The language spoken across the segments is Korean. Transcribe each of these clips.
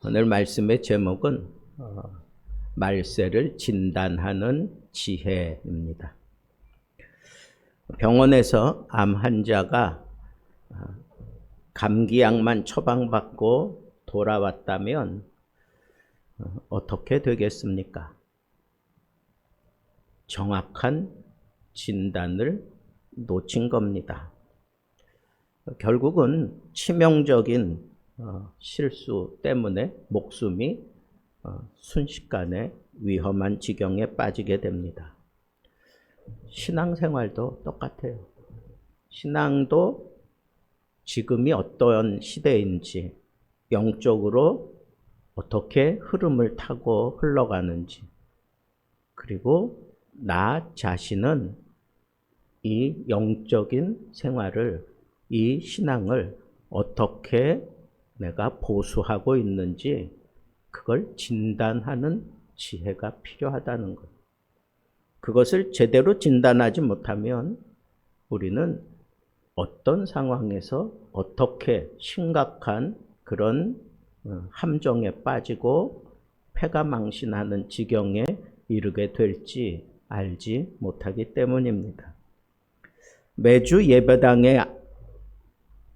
오늘 말씀의 제목은 말세를 진단하는 지혜입니다. 병원에서 암 환자가 감기약만 처방받고 돌아왔다면 어떻게 되겠습니까? 정확한 진단을 놓친 겁니다. 결국은 치명적인 실수 때문에 목숨이 순식간에 위험한 지경에 빠지게 됩니다. 신앙생활도 똑같아요. 신앙도 지금이 어떤 시대인지, 영적으로 어떻게 흐름을 타고 흘러가는지, 그리고 나 자신은 이 영적인 생활을, 이 신앙을 어떻게 내가 보수하고 있는지 그걸 진단하는 지혜가 필요하다는 것. 그것을 제대로 진단하지 못하면 우리는 어떤 상황에서 어떻게 심각한 그런 함정에 빠지고 패가망신하는 지경에 이르게 될지 알지 못하기 때문입니다. 매주 예배당에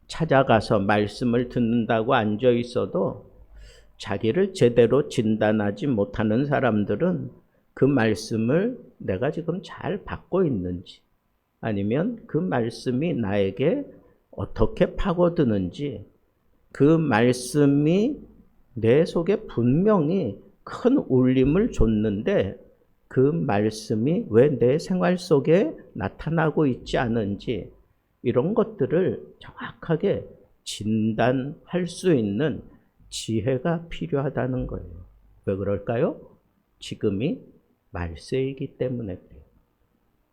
찾아가서 말씀을 듣는다고 앉아 있어도 자기를 제대로 진단하지 못하는 사람들은 그 말씀을 내가 지금 잘 받고 있는지, 아니면 그 말씀이 나에게 어떻게 파고드는지, 그 말씀이 내 속에 분명히 큰 울림을 줬는데 그 말씀이 왜 내 생활 속에 나타나고 있지 않은지, 이런 것들을 정확하게 진단할 수 있는 지혜가 필요하다는 거예요. 왜 그럴까요? 지금이 말세이기 때문에 그래요.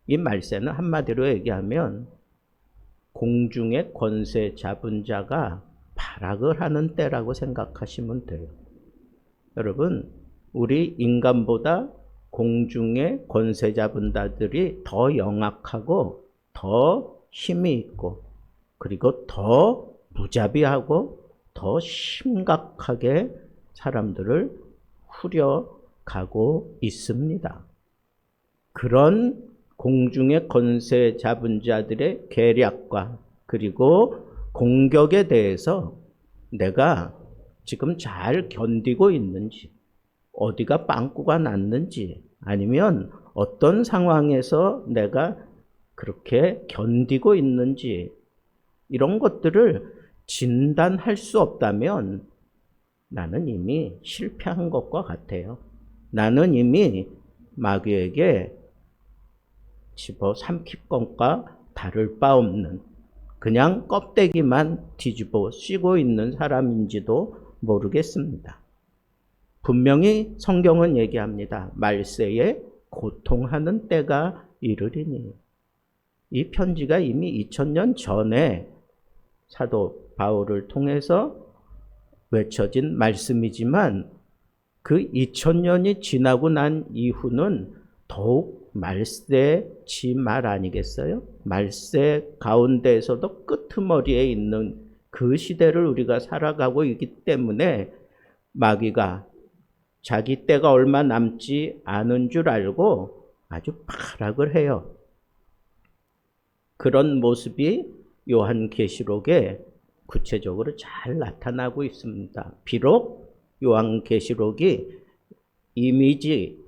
이 말세는 한마디로 얘기하면 공중의 권세 잡은 자가 발악을 하는 때라고 생각하시면 돼요. 여러분, 우리 인간보다 공중의 권세 잡은 자들이 더 영악하고 더 힘이 있고, 그리고 더 무자비하고 더 심각하게 사람들을 후려가고 있습니다. 그런 공중의 권세 잡은 자들의 계략과 그리고 공격에 대해서 내가 지금 잘 견디고 있는지, 어디가 빵꾸가 났는지, 아니면 어떤 상황에서 내가 그렇게 견디고 있는지, 이런 것들을 진단할 수 없다면 나는 이미 실패한 것과 같아요. 나는 이미 마귀에게 집어 삼키건과 다를 바 없는, 그냥 껍데기만 뒤집어 씌고 있는 사람인지도 모르겠습니다. 분명히 성경은 얘기합니다. 말세에 고통하는 때가 이르리니. 이 편지가 이미 2000년 전에 사도 바울을 통해서 외쳐진 말씀이지만 그 2000년이 지나고 난 이후는 더욱 말세 지말 아니겠어요? 말세 가운데에서도 끄트머리에 있는 그 시대를 우리가 살아가고 있기 때문에 마귀가 자기 때가 얼마 남지 않은 줄 알고 아주 발악을 해요. 그런 모습이 요한계시록에 구체적으로 잘 나타나고 있습니다. 비록 요한계시록이 이미지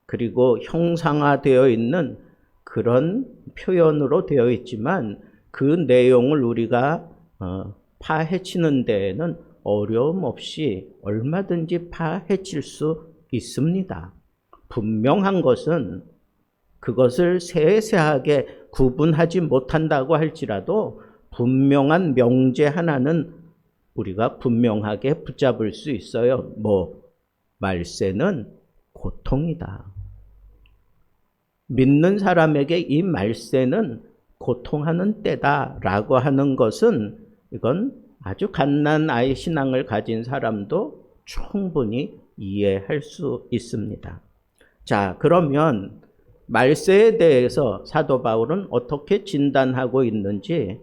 그리고 형상화되어 있는 그런 표현으로 되어 있지만 그 내용을 우리가 파헤치는 데에는 어려움 없이 얼마든지 파헤칠 수 있습니다. 분명한 것은 그것을 세세하게 구분하지 못한다고 할지라도 분명한 명제 하나는 우리가 분명하게 붙잡을 수 있어요. 말세는 고통이다. 믿는 사람에게 이 말세는 고통하는 때다라고 하는 것은 이건 아주 갓난아이 신앙을 가진 사람도 충분히 이해할 수 있습니다. 자, 그러면 말세에 대해서 사도 바울은 어떻게 진단하고 있는지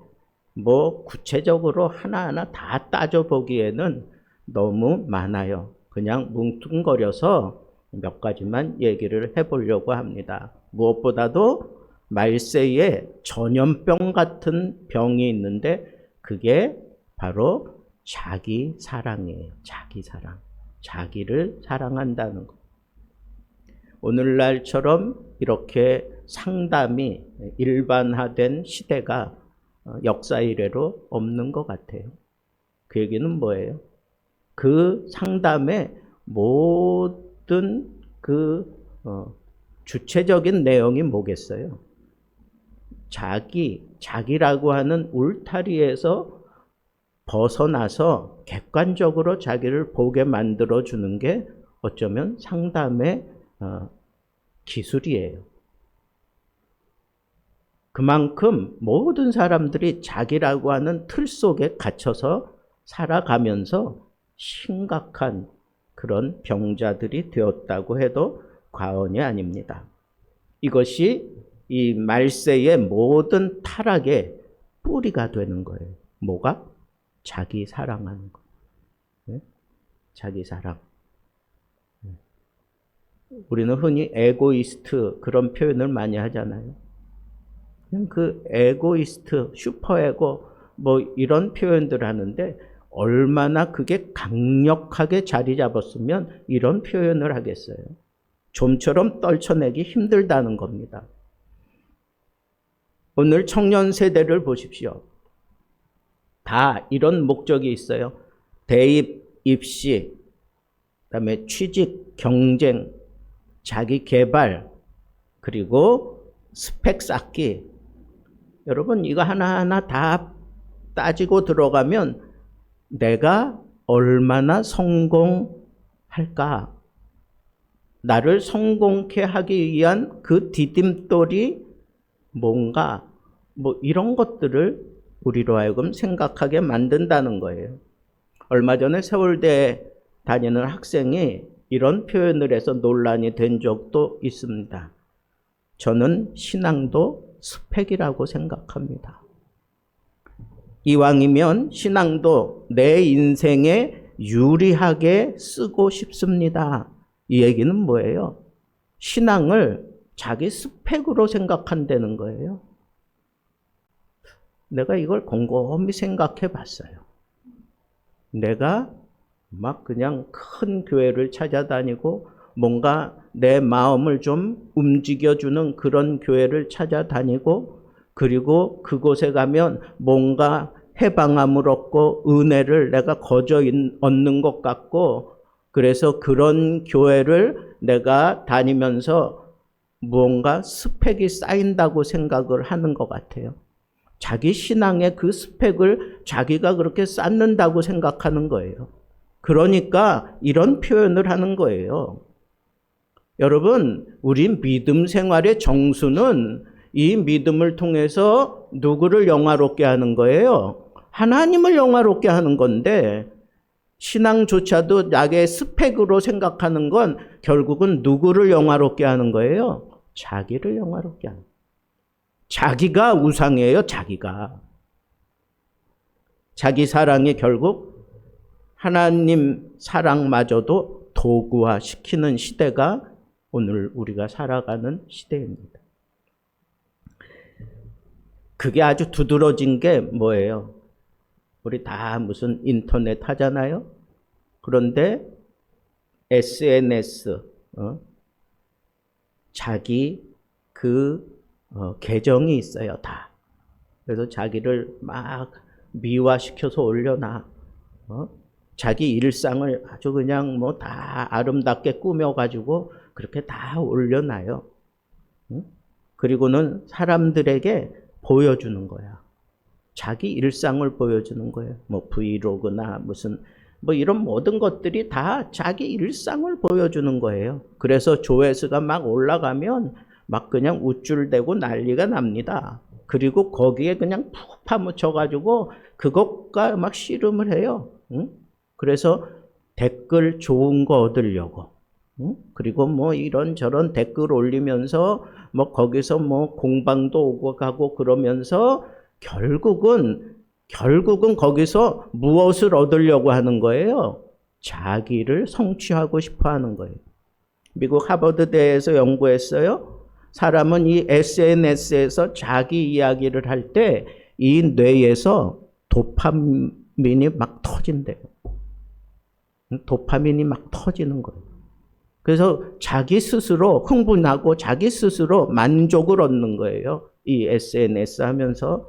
구체적으로 하나하나 다 따져보기에는 너무 많아요. 그냥 뭉뚱거려서 몇 가지만 얘기를 해보려고 합니다. 무엇보다도 말세에 전염병 같은 병이 있는데 그게 바로 자기 사랑이에요. 자기 사랑. 자기를 사랑한다는 것. 오늘날처럼 이렇게 상담이 일반화된 시대가 역사 이래로 없는 것 같아요. 그 얘기는 뭐예요? 그 상담의 모든 그 주체적인 내용이 뭐겠어요? 자기라고 하는 울타리에서 벗어나서 객관적으로 자기를 보게 만들어주는 게 어쩌면 상담의 기술이에요. 그만큼 모든 사람들이 자기라고 하는 틀 속에 갇혀서 살아가면서 심각한 그런 병자들이 되었다고 해도 과언이 아닙니다. 이것이 이 말세의 모든 타락의 뿌리가 되는 거예요. 뭐가? 자기 사랑하는 거. 네? 자기 사랑. 우리는 흔히 에고이스트 그런 표현을 많이 하잖아요. 그냥 그 에고이스트, 슈퍼에고 뭐 이런 표현들 하는데 얼마나 그게 강력하게 자리 잡았으면 이런 표현을 하겠어요. 좀처럼 떨쳐내기 힘들다는 겁니다. 오늘 청년 세대를 보십시오. 다 이런 목적이 있어요. 대입, 입시, 그다음에 취직, 경쟁, 자기 개발, 그리고 스펙 쌓기. 여러분 이거 하나하나 다 따지고 들어가면 내가 얼마나 성공할까? 나를 성공케 하기 위한 그 디딤돌이 뭔가 뭐 이런 것들을 우리로 하여금 생각하게 만든다는 거예요. 얼마 전에 서울대 다니는 학생이 이런 표현을 해서 논란이 된 적도 있습니다. 저는 신앙도 스펙이라고 생각합니다. 이왕이면 신앙도 내 인생에 유리하게 쓰고 싶습니다. 이 얘기는 뭐예요? 신앙을 자기 스펙으로 생각한다는 거예요. 내가 이걸 곰곰이 생각해 봤어요. 내가 막 그냥 큰 교회를 찾아다니고 뭔가 내 마음을 좀 움직여주는 그런 교회를 찾아다니고 그리고 그곳에 가면 뭔가 해방함을 얻고 은혜를 내가 거저 얻는 것 같고 그래서 그런 교회를 내가 다니면서 무언가 스펙이 쌓인다고 생각을 하는 것 같아요. 자기 신앙의 그 스펙을 자기가 그렇게 쌓는다고 생각하는 거예요. 그러니까 이런 표현을 하는 거예요. 여러분, 우리 믿음 생활의 정수는 이 믿음을 통해서 누구를 영화롭게 하는 거예요? 하나님을 영화롭게 하는 건데 신앙조차도 나의 스펙으로 생각하는 건 결국은 누구를 영화롭게 하는 거예요? 자기를 영화롭게 하는 거예요. 자기가 우상이에요, 자기가. 자기 사랑이 결국 하나님 사랑마저도 도구화시키는 시대가 오늘 우리가 살아가는 시대입니다. 그게 아주 두드러진 게 뭐예요? 우리 다 무슨 인터넷 하잖아요? 그런데 SNS, 자기 계정이 있어요, 다. 그래서 자기를 막 미화시켜서 올려놔. 자기 일상을 아주 그냥 뭐 다 아름답게 꾸며가지고 그렇게 다 올려놔요. 그리고는 사람들에게 보여주는 거야. 자기 일상을 보여주는 거예요. 뭐 브이로그나 무슨 뭐 이런 모든 것들이 다 자기 일상을 보여주는 거예요. 그래서 조회수가 막 올라가면 막 그냥 우쭐대고 난리가 납니다. 그리고 거기에 그냥 푹 파묻혀가지고 그것과 막 씨름을 해요. 그래서 댓글 좋은 거 얻으려고. 그리고 뭐 이런저런 댓글 올리면서 뭐 거기서 뭐 공방도 오고 가고 그러면서 결국은 거기서 무엇을 얻으려고 하는 거예요? 자기를 성취하고 싶어 하는 거예요. 미국 하버드대에서 연구했어요. 사람은 이 SNS에서 자기 이야기를 할 때 이 뇌에서 도파민이 막 터진대요. 도파민이 막 터지는 거예요. 그래서 자기 스스로 흥분하고 자기 스스로 만족을 얻는 거예요. 이 SNS 하면서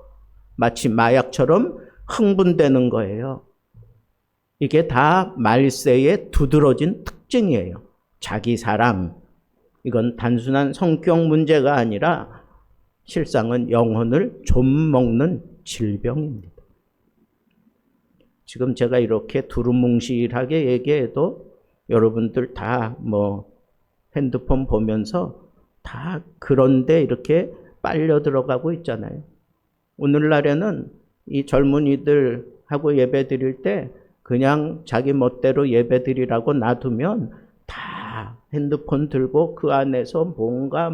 마치 마약처럼 흥분되는 거예요. 이게 다 말세의 두드러진 특징이에요. 자기 사랑. 이건 단순한 성격 문제가 아니라 실상은 영혼을 좀먹는 질병입니다. 지금 제가 이렇게 두루뭉실하게 얘기해도 여러분들 다 핸드폰 보면서 다 그런데 이렇게 빨려 들어가고 있잖아요. 오늘날에는 이 젊은이들하고 예배 드릴 때 그냥 자기 멋대로 예배 드리라고 놔두면 다 핸드폰 들고 그 안에서 뭔가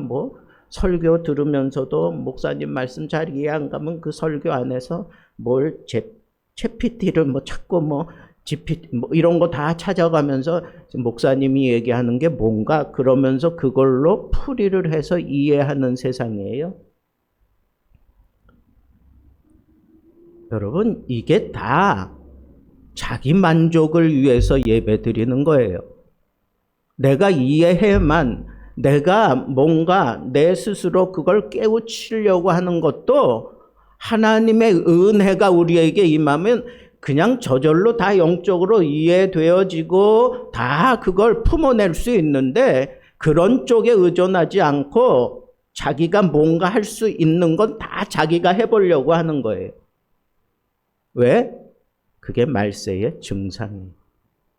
설교 들으면서도 목사님 말씀 잘 이해 안 가면 그 설교 안에서 뭘 챗PT를 찾고 GPT 이런 거 다 찾아가면서 목사님이 얘기하는 게 뭔가 그러면서 그걸로 풀이를 해서 이해하는 세상이에요. 여러분, 이게 다 자기 만족을 위해서 예배 드리는 거예요. 내가 이해해만 내가 뭔가 내 스스로 그걸 깨우치려고 하는 것도 하나님의 은혜가 우리에게 임하면 그냥 저절로 다 영적으로 이해되어지고 다 그걸 품어낼 수 있는데 그런 쪽에 의존하지 않고 자기가 뭔가 할 수 있는 건 다 자기가 해보려고 하는 거예요. 왜? 그게 말세의 증상이에요.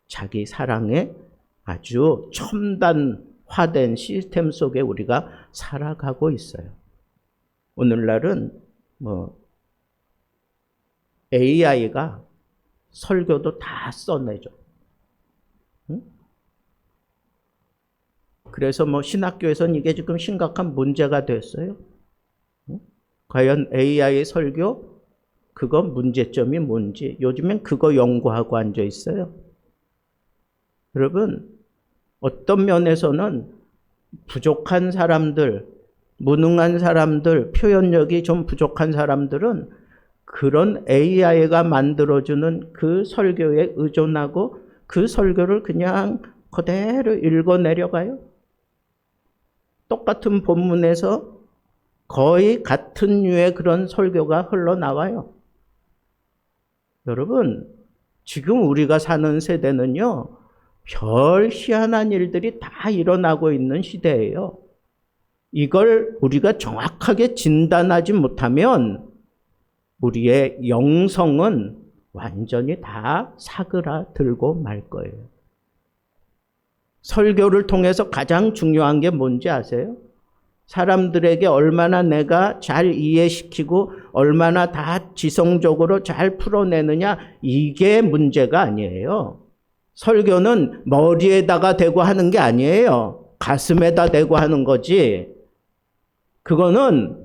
자기 사랑에 아주 첨단화된 시스템 속에 우리가 살아가고 있어요. 오늘날은 AI가 설교도 다 써내죠. 응? 그래서 신학교에서는 이게 지금 심각한 문제가 됐어요. 응? 과연 AI 설교? 그거 문제점이 뭔지 요즘엔 그거 연구하고 앉아 있어요. 여러분, 어떤 면에서는 부족한 사람들, 무능한 사람들, 표현력이 좀 부족한 사람들은 그런 AI가 만들어주는 그 설교에 의존하고 그 설교를 그냥 그대로 읽어 내려가요. 똑같은 본문에서 거의 같은 류의 그런 설교가 흘러나와요. 여러분, 지금 우리가 사는 세대는요, 별 희한한 일들이 다 일어나고 있는 시대예요. 이걸 우리가 정확하게 진단하지 못하면 우리의 영성은 완전히 다 사그라들고 말 거예요. 설교를 통해서 가장 중요한 게 뭔지 아세요? 사람들에게 얼마나 내가 잘 이해시키고 얼마나 다 지성적으로 잘 풀어내느냐, 이게 문제가 아니에요. 설교는 머리에다가 대고 하는 게 아니에요. 가슴에다 대고 하는 거지. 그거는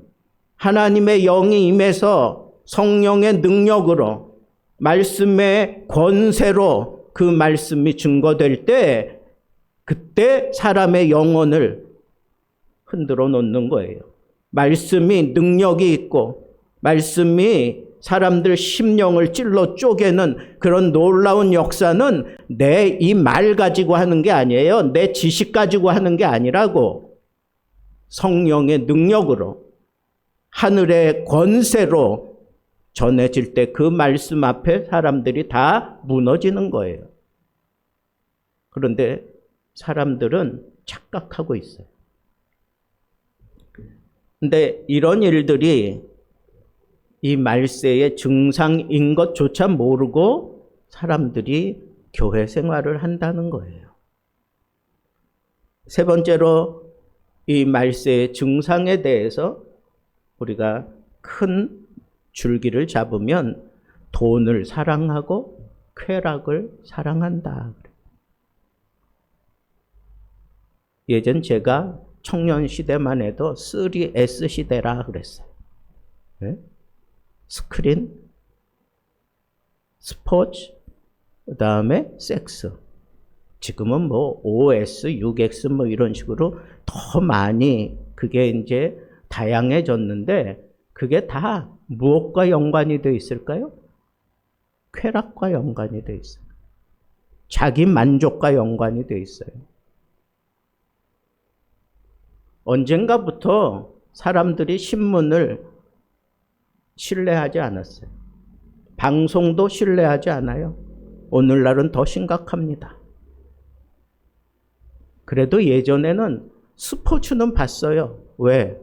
하나님의 영이 임해서 성령의 능력으로 말씀의 권세로 그 말씀이 증거될 때 그때 사람의 영혼을 흔들어 놓는 거예요. 말씀이 능력이 있고 말씀이 사람들 심령을 찔러 쪼개는 그런 놀라운 역사는 내 이 말 가지고 하는 게 아니에요. 내 지식 가지고 하는 게 아니라고. 성령의 능력으로 하늘의 권세로 전해질 때 그 말씀 앞에 사람들이 다 무너지는 거예요. 그런데 사람들은 착각하고 있어요. 근데 이런 일들이 이 말세의 증상인 것조차 모르고 사람들이 교회 생활을 한다는 거예요. 세 번째로 이 말세의 증상에 대해서 우리가 큰 줄기를 잡으면 돈을 사랑하고 쾌락을 사랑한다. 예전 제가 청년 시대만 해도 3S 시대라 그랬어요. 네? 스크린, 스포츠, 그 다음에 섹스. 지금은 뭐 OS, 6X 뭐 이런 식으로 더 많이 그게 이제 다양해졌는데 그게 다 무엇과 연관이 되어 있을까요? 쾌락과 연관이 되어 있어요. 자기 만족과 연관이 되어 있어요. 언젠가부터 사람들이 신문을 신뢰하지 않았어요. 방송도 신뢰하지 않아요. 오늘날은 더 심각합니다. 그래도 예전에는 스포츠는 봤어요. 왜?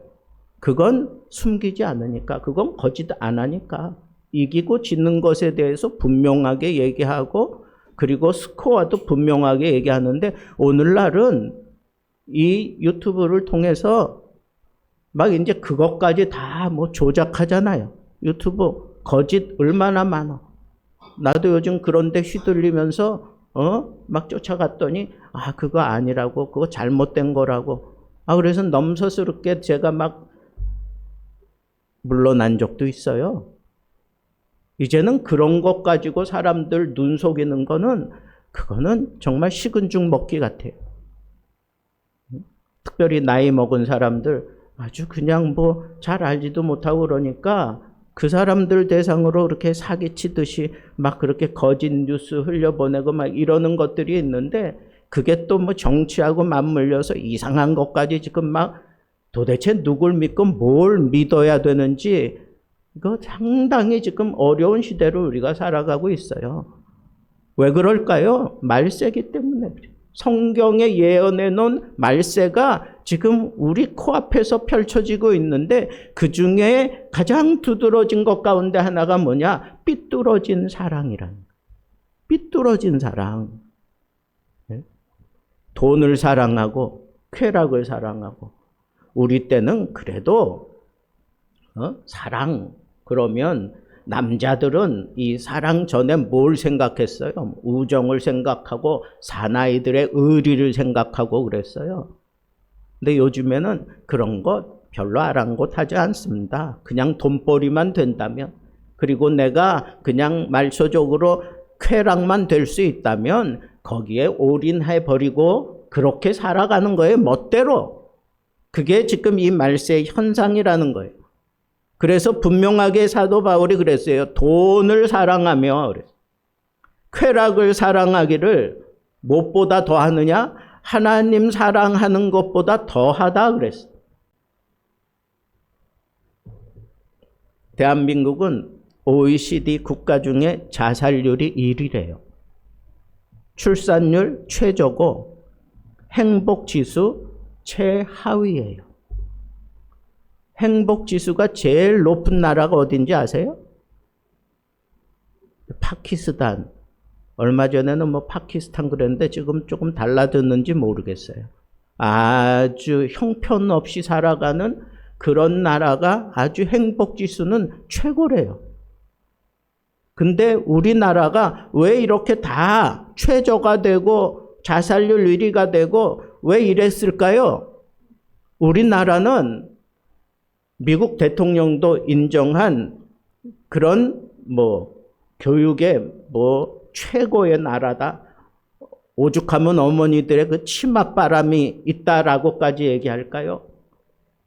그건 숨기지 않으니까. 그건 거짓 안 하니까. 이기고 지는 것에 대해서 분명하게 얘기하고 그리고 스코어도 분명하게 얘기하는데 오늘날은 이 유튜브를 통해서 막 이제 그것까지 다 뭐 조작하잖아요. 유튜브 거짓 얼마나 많아. 나도 요즘 그런데 휘둘리면서 막 쫓아갔더니 그거 아니라고, 그거 잘못된 거라고. 그래서 넘서스럽게 제가 막 물러난 적도 있어요. 이제는 그런 것 가지고 사람들 눈 속이는 거는 그거는 정말 식은 죽 먹기 같아요. 특별히 나이 먹은 사람들 아주 그냥 뭐 잘 알지도 못하고 그러니까 그 사람들 대상으로 그렇게 사기치듯이 막 그렇게 거짓 뉴스 흘려보내고 막 이러는 것들이 있는데 그게 또 뭐 정치하고 맞물려서 이상한 것까지 지금 막 도대체 누굴 믿고 뭘 믿어야 되는지 이거 상당히 지금 어려운 시대로 우리가 살아가고 있어요. 왜 그럴까요? 말세기 때문에 그래요. 성경에 예언해 놓은 말세가 지금 우리 코앞에서 펼쳐지고 있는데 그 중에 가장 두드러진 것 가운데 하나가 뭐냐? 삐뚤어진 사랑이라는 거예요. 삐뚤어진 사랑. 돈을 사랑하고 쾌락을 사랑하고 우리 때는 그래도 사랑 그러면 남자들은 이 사랑 전에 뭘 생각했어요? 우정을 생각하고 사나이들의 의리를 생각하고 그랬어요. 근데 요즘에는 그런 것 별로 아랑곳하지 않습니다. 그냥 돈벌이만 된다면 그리고 내가 그냥 말초적으로 쾌락만 될 수 있다면 거기에 올인해버리고 그렇게 살아가는 거예요. 멋대로. 그게 지금 이 말세의 현상이라는 거예요. 그래서 분명하게 사도 바울이 그랬어요. 돈을 사랑하며 쾌락을 사랑하기를 무엇보다 더하느냐? 하나님 사랑하는 것보다 더하다 그랬어요. 대한민국은 OECD 국가 중에 자살률이 1위래요. 출산율 최저고 행복지수 최하위예요. 행복지수가 제일 높은 나라가 어딘지 아세요? 파키스탄. 얼마 전에는 뭐 파키스탄 그랬는데 지금 조금 달라졌는지 모르겠어요. 아주 형편없이 살아가는 그런 나라가 아주 행복지수는 최고래요. 근데 우리나라가 왜 이렇게 다 최저가 되고 자살률 1위가 되고 왜 이랬을까요? 우리나라는 미국 대통령도 인정한 그런 교육의 최고의 나라다. 오죽하면 어머니들의 그 치맛바람이 있다라고까지 얘기할까요?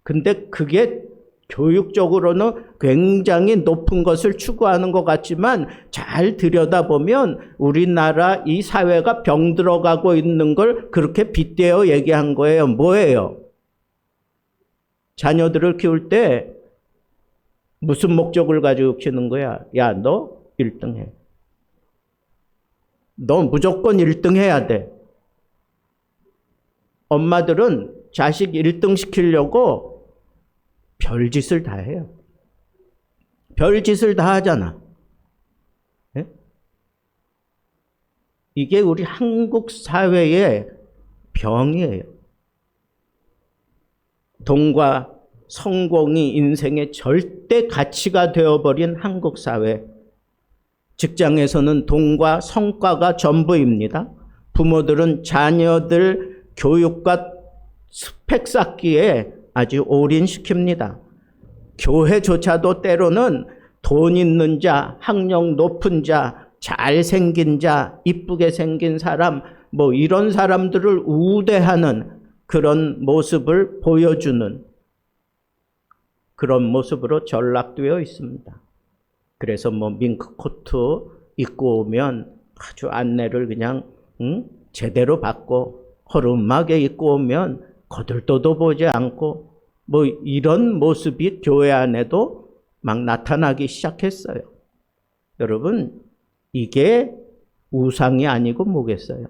근데 그게 교육적으로는 굉장히 높은 것을 추구하는 것 같지만 잘 들여다보면 우리나라 이 사회가 병들어가고 있는 걸 그렇게 빗대어 얘기한 거예요. 뭐예요? 자녀들을 키울 때 무슨 목적을 가지고 키우는 거야? 야, 너 1등 해. 너 무조건 1등 해야 돼. 엄마들은 자식 1등 시키려고 별짓을 다 해요. 별짓을 다 하잖아. 네? 이게 우리 한국 사회의 병이에요. 돈과 성공이 인생의 절대 가치가 되어버린 한국 사회. 직장에서는 돈과 성과가 전부입니다. 부모들은 자녀들 교육과 스펙 쌓기에 아주 올인시킵니다. 교회조차도 때로는 돈 있는 자, 학력 높은 자, 잘생긴 자, 이쁘게 생긴 사람 뭐 이런 사람들을 우대하는 그런 모습을 보여주는 그런 모습으로 전락되어 있습니다. 그래서 뭐 밍크 코트 입고 오면 아주 안내를 그냥 제대로 받고, 허름하게 입고 오면 거들떠도 보지 않고, 뭐 이런 모습이 교회 안에도 막 나타나기 시작했어요. 여러분, 이게 우상이 아니고 뭐겠어요?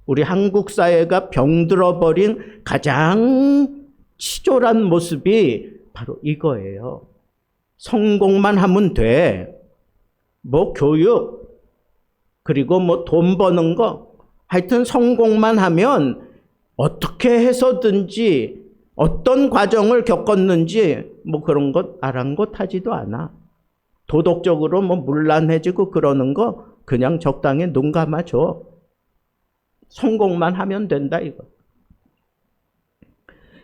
우리 한국 사회가 병들어버린 가장 치졸한 모습이 바로 이거예요. 성공만 하면 돼. 뭐 교육, 그리고 뭐 돈 버는 거, 하여튼 성공만 하면 어떻게 해서든지 어떤 과정을 겪었는지 뭐 그런 것 아랑곳하지도 않아. 도덕적으로 뭐 문란해지고 그러는 거 그냥 적당히 눈 감아줘. 성공만 하면 된다 이거.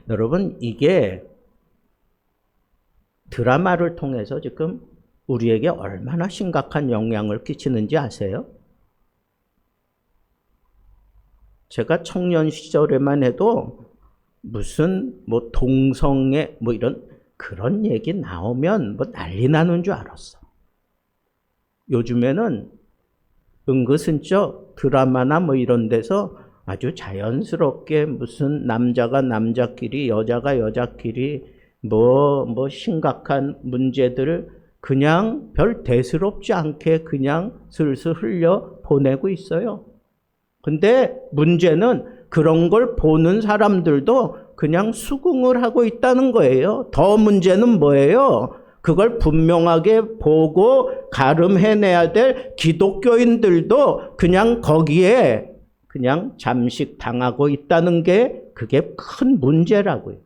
여러분, 이게 드라마를 통해서 지금 우리에게 얼마나 심각한 영향을 끼치는지 아세요? 제가 청년 시절에만 해도 무슨 뭐 동성애 뭐 이런 그런 얘기 나오면 뭐 난리 나는 줄 알았어. 요즘에는 은근슬쩍 드라마나 뭐 이런 데서 아주 자연스럽게 무슨 남자가 남자끼리 여자가 여자끼리 뭐 심각한 문제들을 그냥 별 대수롭지 않게 그냥 슬슬 흘려 보내고 있어요. 근데 문제는 그런 걸 보는 사람들도 그냥 수긍을 하고 있다는 거예요. 더 문제는 뭐예요? 그걸 분명하게 보고 가름해내야 될 기독교인들도 그냥 거기에 그냥 잠식당하고 있다는 게 그게 큰 문제라고요.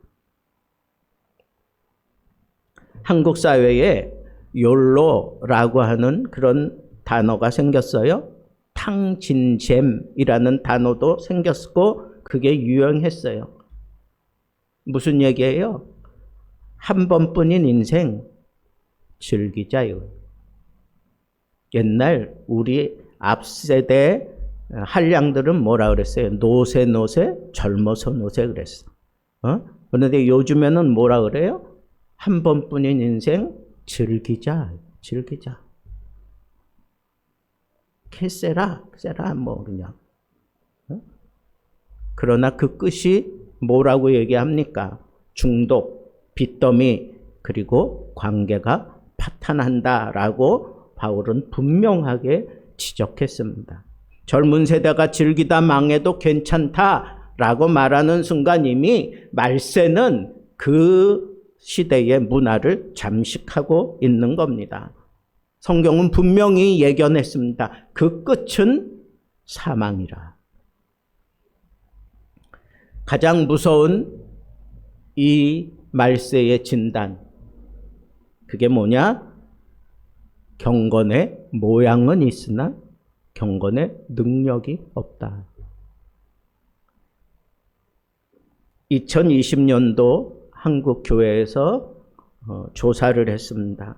한국 사회에 욜로라고 하는 그런 단어가 생겼어요. 탕진잼이라는 단어도 생겼고 그게 유행했어요. 무슨 얘기예요? 한 번뿐인 인생 즐기자요. 옛날 우리 앞세대 한량들은 뭐라 그랬어요? 노세 젊어서 노세 그랬어. 그런데 요즘에는 뭐라 그래요? 한 번뿐인 인생 즐기자. 캐세라 뭐 그냥. 그러나 그 끝이 뭐라고 얘기합니까? 중독, 빚더미, 그리고 관계가 파탄한다라고 바울은 분명하게 지적했습니다. 젊은 세대가 즐기다 망해도 괜찮다라고 말하는 순간 이미 말세는 그 시대의 문화를 잠식하고 있는 겁니다. 성경은 분명히 예견했습니다. 그 끝은 사망이라. 가장 무서운 이 말세의 진단, 그게 뭐냐? 경건의 모양은 있으나 경건의 능력이 없다. 2020년도 한국 교회에서 조사를 했습니다.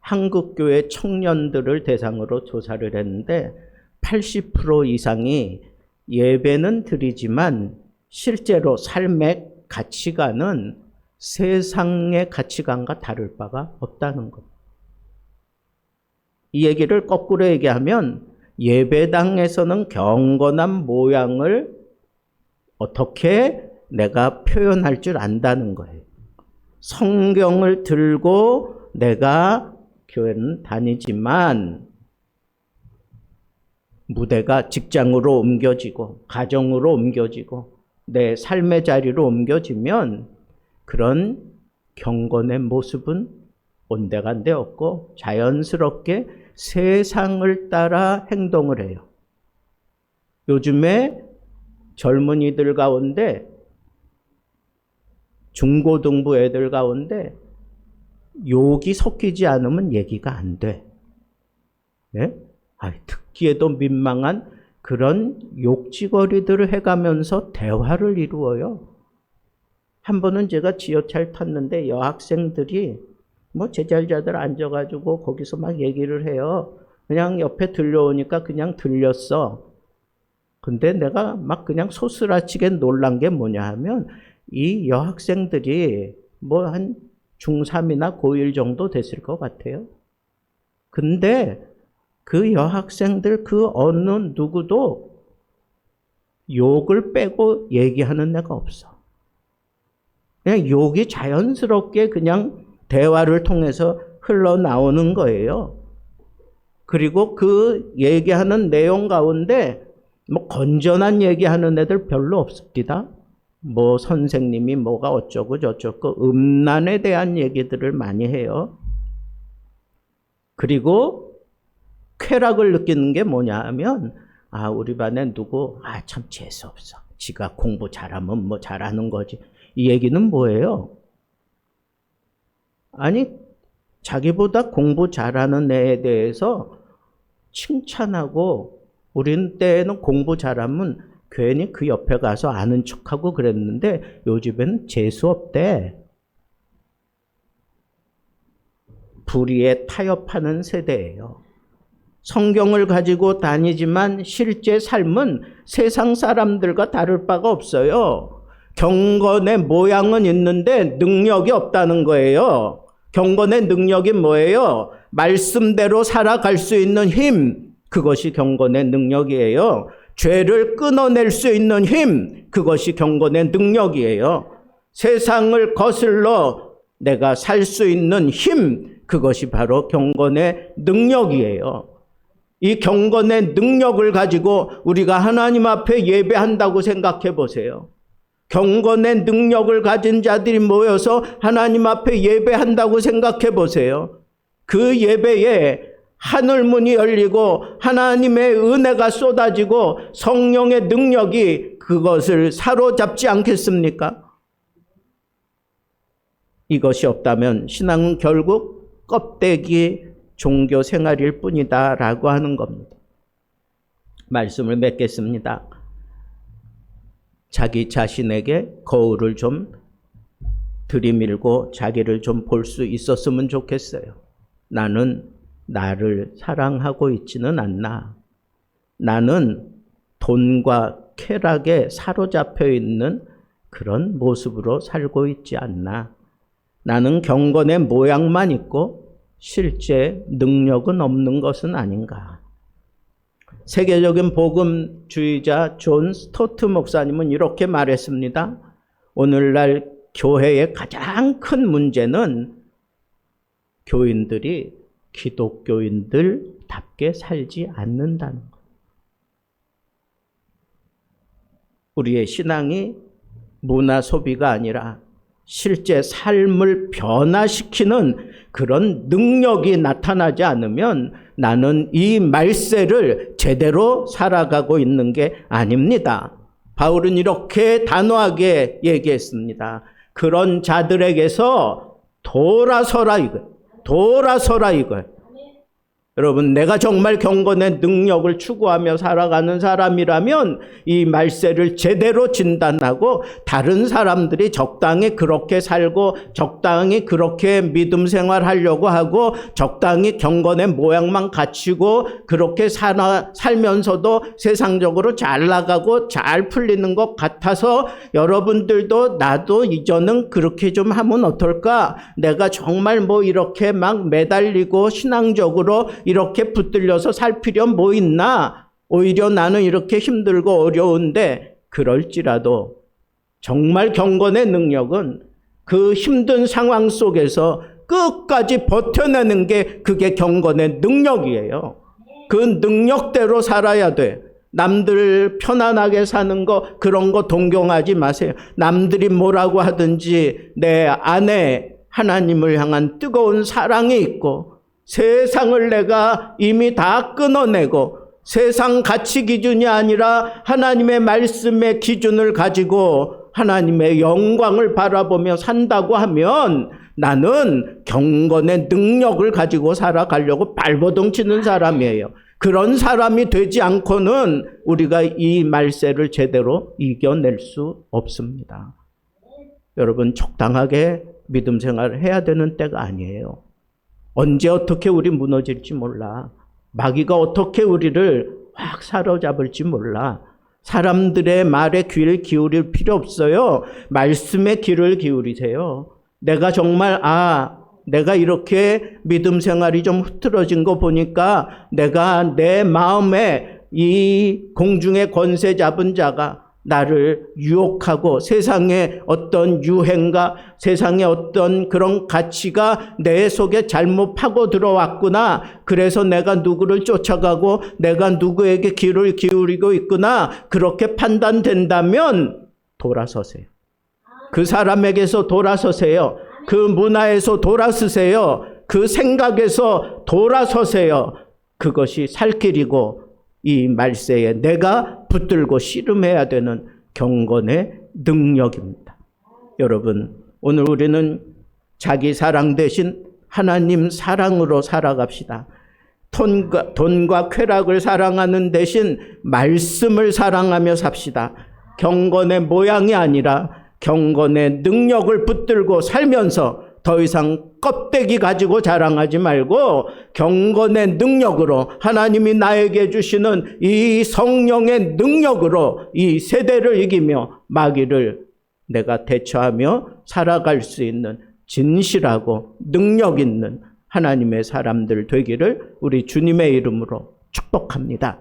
한국 교회 청년들을 대상으로 조사를 했는데 80% 이상이 예배는 드리지만 실제로 삶의 가치관은 세상의 가치관과 다를 바가 없다는 것. 이 얘기를 거꾸로 얘기하면 예배당에서는 경건한 모양을 어떻게 내가 표현할 줄 안다는 거예요. 성경을 들고 내가 교회는 다니지만 무대가 직장으로 옮겨지고 가정으로 옮겨지고 내 삶의 자리로 옮겨지면 그런 경건의 모습은 온데간데 없고 자연스럽게 세상을 따라 행동을 해요. 요즘에 젊은이들 가운데 중고등부 애들 가운데 욕이 섞이지 않으면 얘기가 안 돼. 네? 듣기에도 민망한 그런 욕지거리들을 해가면서 대화를 이루어요. 한 번은 제가 지하철 탔는데 여학생들이 뭐 제자리자들 앉아가지고 거기서 막 얘기를 해요. 그냥 옆에 들려오니까 그냥 들렸어. 근데 내가 막 그냥 소스라치게 놀란 게 뭐냐 하면 이 여학생들이 뭐 한 중3이나 고1 정도 됐을 것 같아요. 근데 그 여학생들 그 어느 누구도 욕을 빼고 얘기하는 애가 없어. 그냥 욕이 자연스럽게 그냥 대화를 통해서 흘러나오는 거예요. 그리고 그 얘기하는 내용 가운데 뭐 건전한 얘기하는 애들 별로 없습니다. 뭐 선생님이 뭐가 어쩌고 저쩌고 음란에 대한 얘기들을 많이 해요. 그리고 쾌락을 느끼는 게 뭐냐 하면 우리 반에 누구 참 재수없어. 지가 공부 잘하면 뭐 잘하는 거지. 이 얘기는 뭐예요? 아니 자기보다 공부 잘하는 애에 대해서 칭찬하고 우린 때에는 공부 잘하면 괜히 그 옆에 가서 아는 척하고 그랬는데 요즘엔 재수없대. 불의에 타협하는 세대예요. 성경을 가지고 다니지만 실제 삶은 세상 사람들과 다를 바가 없어요. 경건의 모양은 있는데 능력이 없다는 거예요. 경건의 능력이 뭐예요? 말씀대로 살아갈 수 있는 힘, 그것이 경건의 능력이에요. 죄를 끊어낼 수 있는 힘, 그것이 경건의 능력이에요. 세상을 거슬러 내가 살 수 있는 힘, 그것이 바로 경건의 능력이에요. 이 경건의 능력을 가지고 우리가 하나님 앞에 예배한다고 생각해 보세요. 경건의 능력을 가진 자들이 모여서 하나님 앞에 예배한다고 생각해 보세요. 그 예배에 하늘 문이 열리고 하나님의 은혜가 쏟아지고 성령의 능력이 그것을 사로잡지 않겠습니까? 이것이 없다면 신앙은 결국 껍데기 종교 생활일 뿐이다 라고 하는 겁니다. 말씀을 맺겠습니다. 자기 자신에게 거울을 좀 들이밀고 자기를 좀 볼 수 있었으면 좋겠어요. 나는 나를 사랑하고 있지는 않나. 나는 돈과 쾌락에 사로잡혀 있는 그런 모습으로 살고 있지 않나. 나는 경건의 모양만 있고 실제 능력은 없는 것은 아닌가. 세계적인 복음주의자 존 스토트 목사님은 이렇게 말했습니다. 오늘날 교회의 가장 큰 문제는 교인들이 기독교인들답게 살지 않는다는 것. 우리의 신앙이 문화 소비가 아니라 실제 삶을 변화시키는 그런 능력이 나타나지 않으면 나는 이 말세를 제대로 살아가고 있는 게 아닙니다. 바울은 이렇게 단호하게 얘기했습니다. 그런 자들에게서 돌아서라 이거예요. 돌아서라 이거예요. 여러분, 내가 정말 경건의 능력을 추구하며 살아가는 사람이라면 이 말세를 제대로 진단하고 다른 사람들이 적당히 그렇게 살고 적당히 그렇게 믿음 생활하려고 하고 적당히 경건의 모양만 갖추고 그렇게 살면서도 세상적으로 잘 나가고 잘 풀리는 것 같아서 여러분들도 나도 이제는 그렇게 좀 하면 어떨까? 내가 정말 뭐 이렇게 막 매달리고 신앙적으로 이렇게 붙들려서 살 필요 뭐 있나? 오히려 나는 이렇게 힘들고 어려운데 그럴지라도 정말 경건의 능력은 그 힘든 상황 속에서 끝까지 버텨내는 게 그게 경건의 능력이에요. 그 능력대로 살아야 돼. 남들 편안하게 사는 거 그런 거 동경하지 마세요. 남들이 뭐라고 하든지 내 안에 하나님을 향한 뜨거운 사랑이 있고 세상을 내가 이미 다 끊어내고 세상 가치 기준이 아니라 하나님의 말씀의 기준을 가지고 하나님의 영광을 바라보며 산다고 하면 나는 경건의 능력을 가지고 살아가려고 발버둥 치는 사람이에요. 그런 사람이 되지 않고는 우리가 이 말세를 제대로 이겨낼 수 없습니다. 여러분, 적당하게 믿음 생활을 해야 되는 때가 아니에요. 언제 어떻게 우리 무너질지 몰라. 마귀가 어떻게 우리를 확 사로잡을지 몰라. 사람들의 말에 귀를 기울일 필요 없어요. 말씀에 귀를 기울이세요. 내가 정말 내가 이렇게 믿음 생활이 좀 흐트러진 거 보니까 내가 내 마음에 이 공중의 권세 잡은 자가 나를 유혹하고 세상의 어떤 유행과 세상의 어떤 그런 가치가 내 속에 잘못 파고 들어왔구나. 그래서 내가 누구를 쫓아가고 내가 누구에게 귀를 기울이고 있구나. 그렇게 판단된다면 돌아서세요. 그 사람에게서 돌아서세요. 그 문화에서 돌아서세요. 그 생각에서 돌아서세요. 그것이 살 길이고 이 말세에 내가 붙들고 씨름해야 되는 경건의 능력입니다. 여러분, 오늘 우리는 자기 사랑 대신 하나님 사랑으로 살아갑시다. 돈과 쾌락을 사랑하는 대신 말씀을 사랑하며 삽시다. 경건의 모양이 아니라 경건의 능력을 붙들고 살면서 더 이상 껍데기 가지고 자랑하지 말고 경건의 능력으로 하나님이 나에게 주시는 이 성령의 능력으로 이 세대를 이기며 마귀를 내가 대처하며 살아갈 수 있는 진실하고 능력 있는 하나님의 사람들 되기를 우리 주님의 이름으로 축복합니다.